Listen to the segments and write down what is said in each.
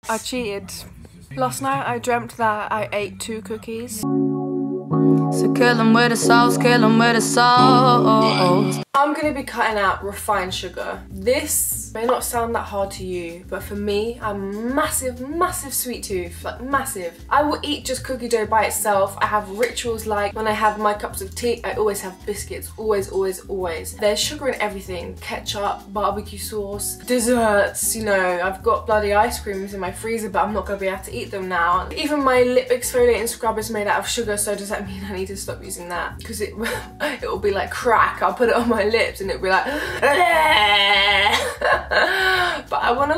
I cheated. Last night I dreamt that I ate 2 cookies. So kill 'em with the sauce, kill 'em with the sauce. I'm gonna be cutting out refined sugar. This may not sound that hard to you, but for me, I'm massive sweet tooth, like massive. I will eat just cookie dough by itself. I have rituals like when I have my cups of tea, I always have biscuits, always. There's sugar in everything, ketchup, barbecue sauce, desserts, you know, I've got bloody ice creams in my freezer, but I'm not gonna be able to eat them now. Even my lip exfoliating scrub is made out of sugar, so does that mean I need to stop using that? Because it will be like crack. I'll put it on my lips and it'll be like but I want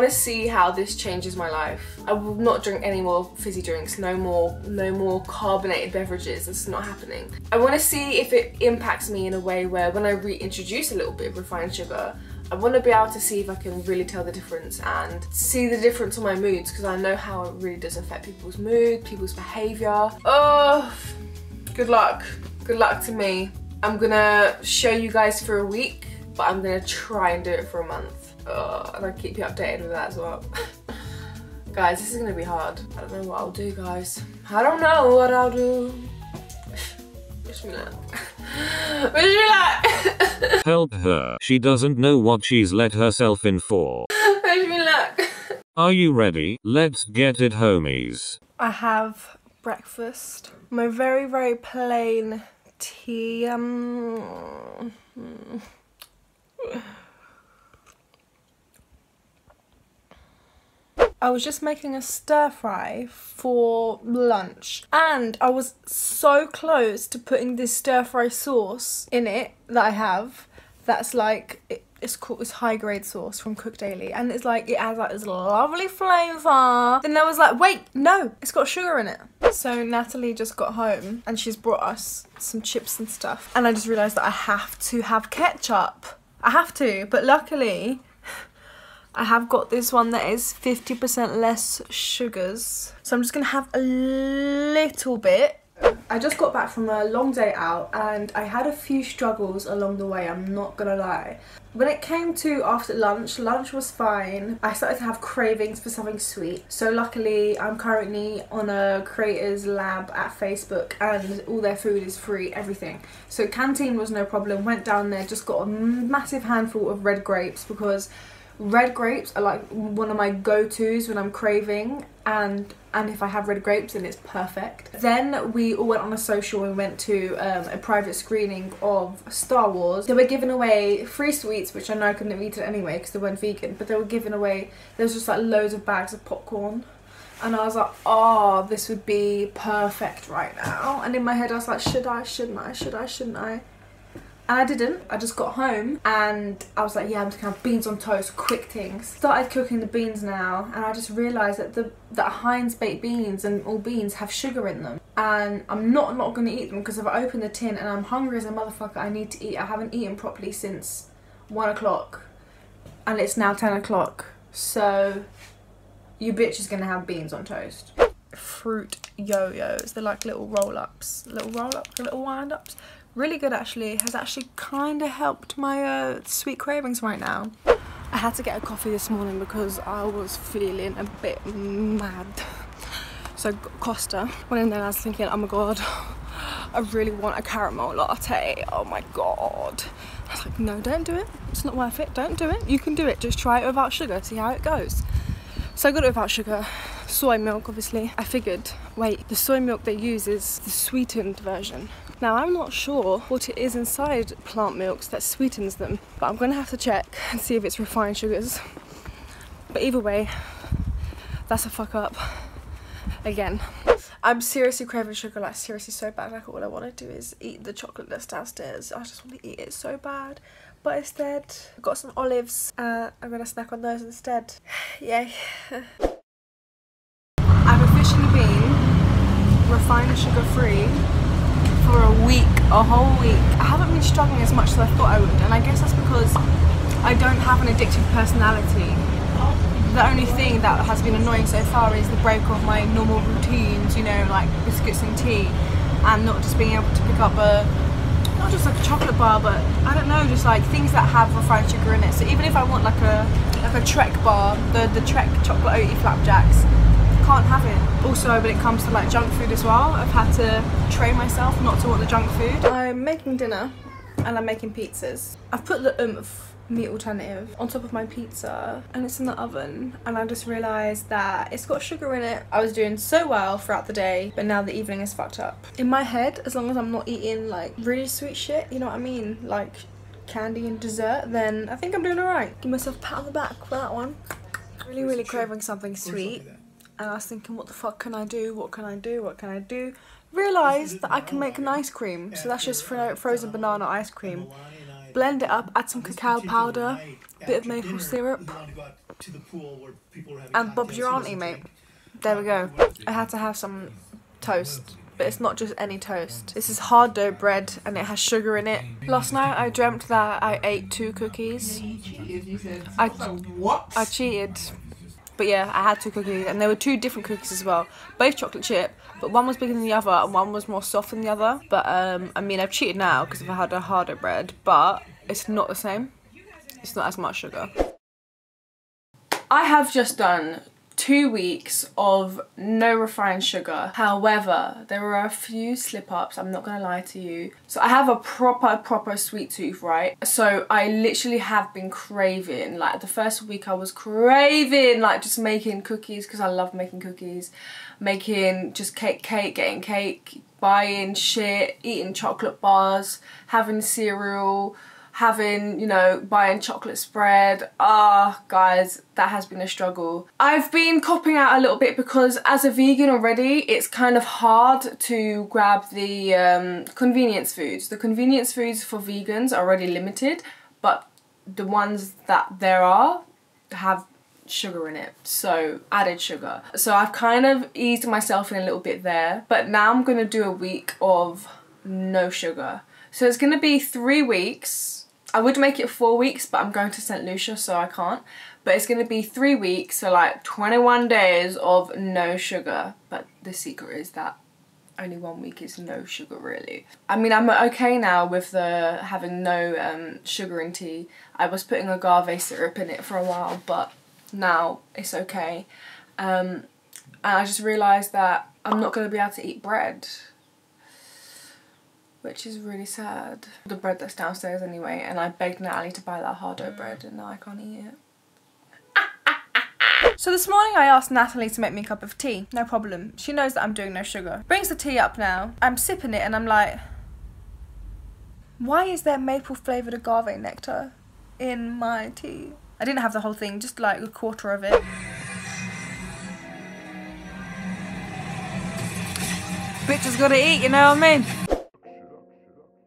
to see how this changes my life. I will not drink any more fizzy drinks, no more carbonated beverages. This is not happening. I want to see if it impacts me in a way where when I reintroduce a little bit of refined sugar, I want to be able to see if I can really tell the difference and see the difference on my moods, because I know how it really does affect people's mood, people's behaviour. Oh, good luck. Good luck to me. I'm gonna show you guys for a week, but I'm gonna try and do it for a month. And I'll keep you updated with that as well. Guys, this is gonna be hard. I don't know what I'll do, guys. I don't know what I'll do. Wish me luck. Wish me luck. Help her. She doesn't know what she's let herself in for. Wish me luck. Are you ready? Let's get it, homies. I have breakfast. My very plain tea. I was just making a stir fry for lunch, and I was so close to putting this stir fry sauce in it that I have. That's like it's 𝙒𝙃𝘼𝙏 sauce from Cook Daily, and it's like it has like this lovely flavour. Then I was like, wait, no, it's got sugar in it. So Natalie just got home and she's brought us some chips and stuff, and I just realised that I have to have ketchup. I have to, but luckily I have got this one that is 50% less sugars. So I'm just gonna have a little bit. I just got back from a long day out and I had a few struggles along the way, I'm not gonna lie. When it came to after lunch was fine. I started to have cravings for something sweet. So luckily I'm currently on a creators lab at Facebook and all their food is free, everything. So canteen was no problem, went down there, just got a massive handful of red grapes, because red grapes are like one of my go-tos when I'm craving, and if I have red grapes then it's perfect. Then we all went on a social and went to a private screening of Star Wars. They were giving away free sweets, which I know I couldn't have eaten anyway because they weren't vegan, but they were giving away, there was just like loads of bags of popcorn, and I was like, oh, this would be perfect right now. And in my head I was like, should I, shouldn't I, should I, shouldn't I? And I didn't. I just got home and I was like, yeah, I'm just gonna have beans on toast, quick things. Started cooking the beans now, and I just realised that that Heinz baked beans and all beans have sugar in them, and I'm not gonna eat them because if I open the tin and I'm hungry as a motherfucker, I need to eat. I haven't eaten properly since 1 o'clock and it's now 10 o'clock, so you bitch is gonna have beans on toast. Fruit yo-yos, they're like little roll-ups, little wind-ups. Really good actually, has actually kind of helped my sweet cravings right now. I had to get a coffee this morning because I was feeling a bit mad. So Costa went in there and I was thinking, oh my god, I really want a caramel latte, oh my god. I was like, no, don't do it, it's not worth it, don't do it, you can do it, just try it without sugar, see how it goes. So I got it without sugar, soy milk obviously. I figured, wait, the soy milk they use is the sweetened version. Now I'm not sure what it is inside plant milks that sweetens them, but I'm gonna have to check and see if it's refined sugars. But either way, that's a fuck up again. I'm seriously craving sugar, like seriously so bad. Like all I want to do is eat the chocolate that's downstairs. I just want to eat it so bad. But instead, I've got some olives. I'm gonna snack on those instead. Yay. I've officially been refined sugar free for a whole week. I haven't been struggling as much as I thought I would, and I guess that's because I don't have an addictive personality. The only thing that has been annoying so far is the break of my normal routines, you know, like biscuits and tea, and not just being able to pick up a not just like a chocolate bar, but I don't know, just like things that have refined sugar in it. So even if I want like a Trek bar, the 𝙒𝙃𝘼𝘏 𝘋𝙃 flapjacks, can't have it. Also, when it comes to like junk food as well, I've had to train myself not to want the junk food. I'm making dinner and I'm making pizzas. I've put the meat alternative on top of my pizza and it's in the oven, and I just realised that it's got sugar in it. I was doing so well throughout the day, but now the evening is fucked up. In my head, as long as I'm not eating like really sweet shit, you know what I mean, like candy and dessert, then I think I'm doing alright. Give myself a pat on the back for that one. Really craving something sweet, and I was thinking, what the fuck can I do? What can I do? What can I do? Realised that I can make an ice cream. So that's just frozen banana ice cream. Blend it up, add some cacao powder, bit of maple syrup, and Bob's your auntie, mate. There we go. I had to have some toast, but it's not just any toast. This is hard dough bread and it has sugar in it. Last night I dreamt that I ate 2 cookies. I cheated. But yeah, I had 2 cookies, and there were 2 different cookies as well. Both chocolate chip, but one was bigger than the other and one was more soft than the other. But I mean, I've cheated now because I've had a harder bread, but it's not the same. It's not as much sugar. I have just done 2 weeks of no refined sugar. However, there were a few slip-ups, I'm not gonna lie to you. So I have a proper sweet tooth, right? So I literally have been craving, like the first week I was craving like just making cookies, because I love making cookies, making just getting cake, buying shit, eating chocolate bars, having cereal, having, you know, buying chocolate spread. Guys, that has been a struggle. I've been copping out a little bit because as a vegan already, it's kind of hard to grab the convenience foods. The convenience foods for vegans are already limited, but the ones that there are have sugar in it, so added sugar. So I've kind of eased myself in a little bit there, but now I'm gonna do a week of no sugar. So it's gonna be 3 weeks. I would make it 4 weeks, but I'm going to St. Lucia, so I can't. But it's going to be 3 weeks, so like 21 days of no sugar. But the secret is that only 1 week is no sugar, really. I mean, I'm okay now with the having no sugar in tea. I was putting agave syrup in it for a while, but now it's okay. And I just realised that I'm not going to be able to eat bread, which is really sad. The bread that's downstairs anyway, and I begged Natalie to buy that hard dough bread and now I can't eat it. So this morning I asked Natalie to make me a cup of tea. No problem. She knows that I'm doing no sugar. Brings the tea up now. I'm sipping it and I'm like, why is there maple flavoured agave nectar in my tea? I didn't have the whole thing, just like a quarter of it. Bitch has gotta eat, you know what I mean?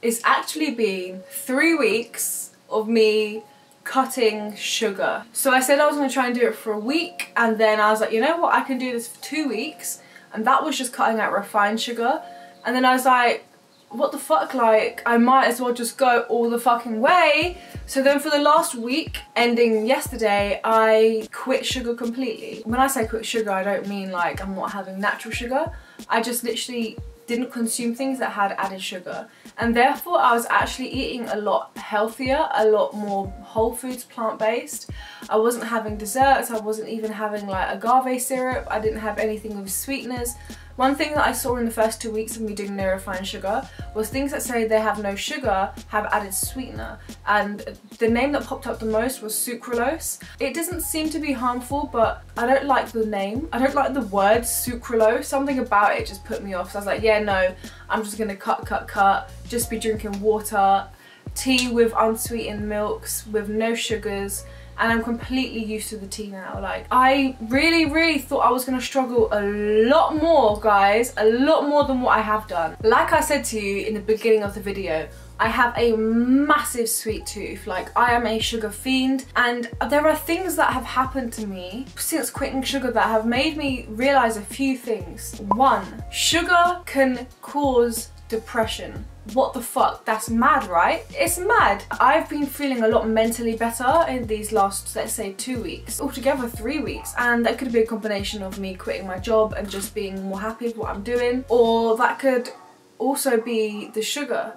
It's actually been 3 weeks of me cutting sugar. So I said I was going to try and do it for a week, and then I was like, you know what, I can do this for 2 weeks, and that was just cutting out refined sugar. And then I was like, what the fuck, like, I might as well just go all the fucking way. So then for the last week, ending yesterday, I quit sugar completely. When I say quit sugar, I don't mean like I'm not having natural sugar. I just literally didn't consume things that had added sugar, and therefore I was actually eating a lot healthier, a lot more whole foods, plant-based. I wasn't having desserts, I wasn't even having like agave syrup, I didn't have anything with sweeteners. One thing that I saw in the first 2 weeks of me doing no refined sugar was things that say they have no sugar have added sweetener, and the name that popped up the most was sucralose. It doesn't seem to be harmful, but I don't like the name. I don't like the word sucralose. Something about it just put me off. So I was like, yeah, no, I'm just gonna cut, just be drinking water, tea with unsweetened milks, with no sugars. And I'm completely used to the tea now. Like, I really thought I was gonna struggle a lot more, guys, a lot more than what I have done. Like I said to you in the beginning of the video, I have a massive sweet tooth. Like, I am a sugar fiend, and there are things that have happened to me since quitting sugar that have made me realize a few things. 1, sugar can cause depression. What the fuck? That's mad, right? It's mad. I've been feeling a lot mentally better in these last, let's say, 2 weeks. Altogether 3 weeks. And that could be a combination of me quitting my job and just being more happy with what I'm doing. Or that could also be the sugar.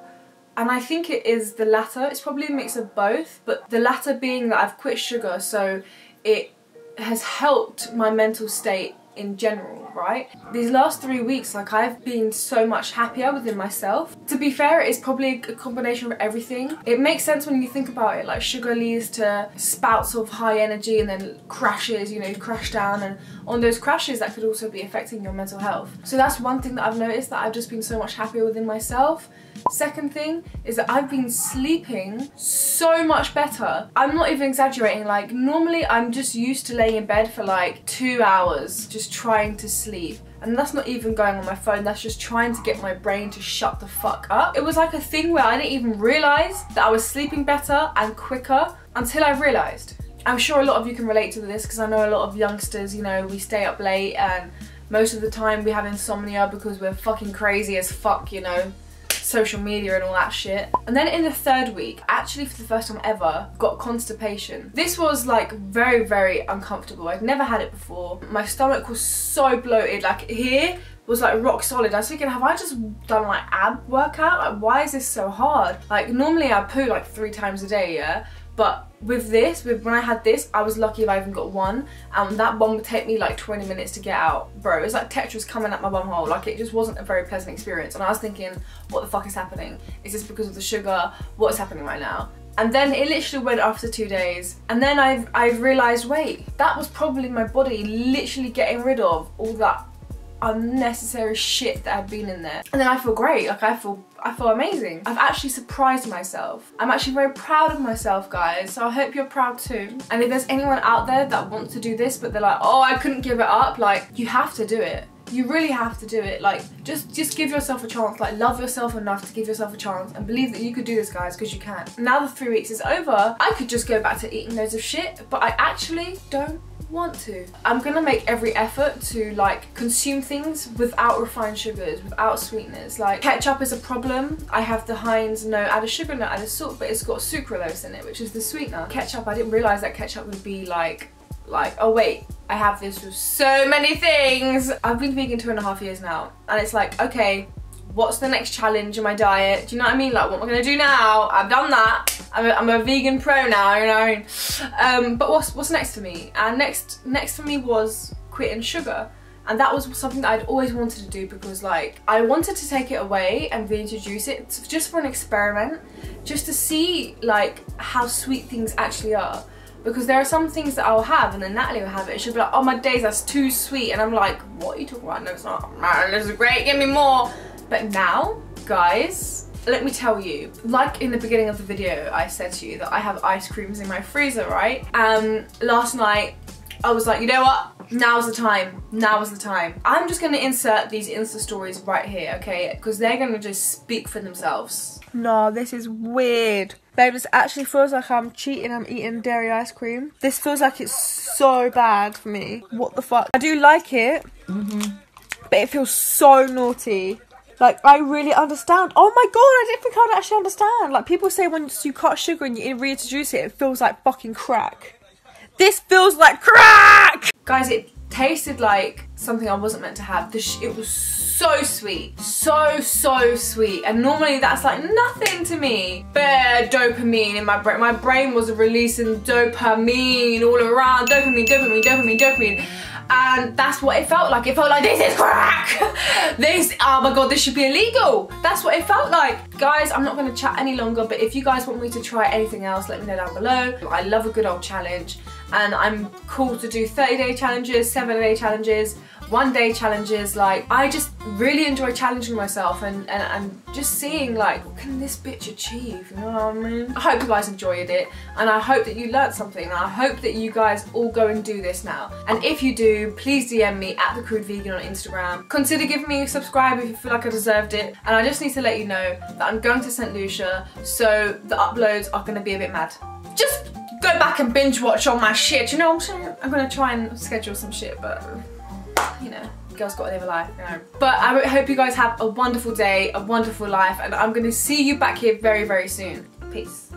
And I think it is the latter. It's probably a mix of both, but the latter being that I've quit sugar, so it has helped my mental state in general, right? These last 3 weeks, like, I've been so much happier within myself. To be fair, it's probably a combination of everything. It makes sense when you think about it, like, sugar leads to spouts of high energy and then crashes, you know, you crash down, and on those crashes that could also be affecting your mental health. So that's one thing that I've noticed, that I've just been so much happier within myself. Second thing is that I've been sleeping so much better. I'm not even exaggerating. Like, normally I'm just used to laying in bed for like 2 hours just trying to sleep, and that's not even going on my phone, that's just trying to get my brain to shut the fuck up. It was like a thing where I didn't even realise that I was sleeping better and quicker until I realised. I'm sure a lot of you can relate to this, because I know a lot of youngsters, you know, we stay up late and most of the time we have insomnia because we're fucking crazy as fuck, you know, social media and all that shit. And then in the 3rd week, actually for the first time ever, got constipation. This was like very, very uncomfortable. I'd never had it before. My stomach was so bloated, like here was like rock solid. I was thinking, have I just done like ab workout? Like, why is this so hard? Like, normally I poo like 3 times a day, yeah? But with this, when I had this, I was lucky if I even got one, and that one would take me like 20 minutes to get out. Bro, it was like Tetris coming at my bumhole. Like, it just wasn't a very pleasant experience, and I was thinking, what the fuck is happening? Is this because of the sugar? What is happening right now? And then it literally went after 2 days, and then I've realised, wait, that was probably my body literally getting rid of all that unnecessary shit that had been in there. And then I feel great. Like, I feel amazing. I've actually surprised myself. I'm actually very proud of myself, guys, so I hope you're proud too. And if there's anyone out there that wants to do this but they're like, oh, I couldn't give it up, like, you have to do it. You really have to do it. Like, just give yourself a chance. Like, love yourself enough to give yourself a chance and believe that you could do this, guys, because you can. Now the 3 weeks is over, I could just go back to eating loads of shit, but I actually don't want to. I'm gonna make every effort to like consume things without refined sugars, without sweeteners. Like, ketchup is a problem. I have the Heinz no added sugar, no added salt, but it's got sucralose in it, which is the sweetener. Ketchup, I didn't realise that ketchup would be like, oh wait, I have this with so many things. I've been vegan 2.5 years now, and it's like, okay, what's the next challenge in my diet? Do you know what I mean? Like, what am I gonna do now? I've done that. I'm a vegan pro now, you know. But what's next for me? And next for me was quitting sugar. And that was something that I'd always wanted to do, because like, I wanted to take it away and reintroduce it just for an experiment, just to see like how sweet things actually are. Because there are some things that I'll have and then Natalie will have it. She'll be like, oh my days, that's too sweet. And I'm like, what are you talking about? No, it's not. Man, this is great, give me more. But now, guys, let me tell you, like in the beginning of the video, I said to you that I have ice creams in my freezer, right? Last night, I was like, you know what? Now's the time. Now is the time. I'm just gonna insert these Insta stories right here, okay? Because they're gonna just speak for themselves. No, this is weird. Babe, this actually feels like I'm cheating. I'm eating dairy ice cream. This feels like it's so bad for me. What the fuck? I do like it, but it feels so naughty. Like, I really understand. Oh my god, I didn't think I would actually understand. Like, people say when you cut sugar and you reintroduce it, it feels like fucking crack. This feels like crack! Guys, it tasted like something I wasn't meant to have. It was so sweet. So sweet. And normally that's like nothing to me. Bare dopamine in my brain. My brain was releasing dopamine all around. Dopamine. And that's what it felt like. It felt like, this is crack! Oh my god, this should be illegal. That's what it felt like. Guys, I'm not gonna chat any longer, but if you guys want me to try anything else, let me know down below. I love a good old challenge, and I'm cool to do 30-day challenges, 7-day challenges, 1-day challenges. Like, I just really enjoy challenging myself and just seeing like, what can this bitch achieve, you know what I mean? I hope you guys enjoyed it, and I hope that you learned something, and I hope that you guys all go and do this now. And if you do, please DM me at @thecrudevegan on Instagram. Consider giving me a subscribe if you feel like I deserved it. And I just need to let you know that I'm going to St. Lucia, so the uploads are going to be a bit mad. Just go back and binge watch all my shit, you know what I'm saying? I'm going to try and schedule some shit, but you know, girls gotta live a life, you know. But I hope you guys have a wonderful day, a wonderful life, and I'm gonna see you back here very, very soon. Peace.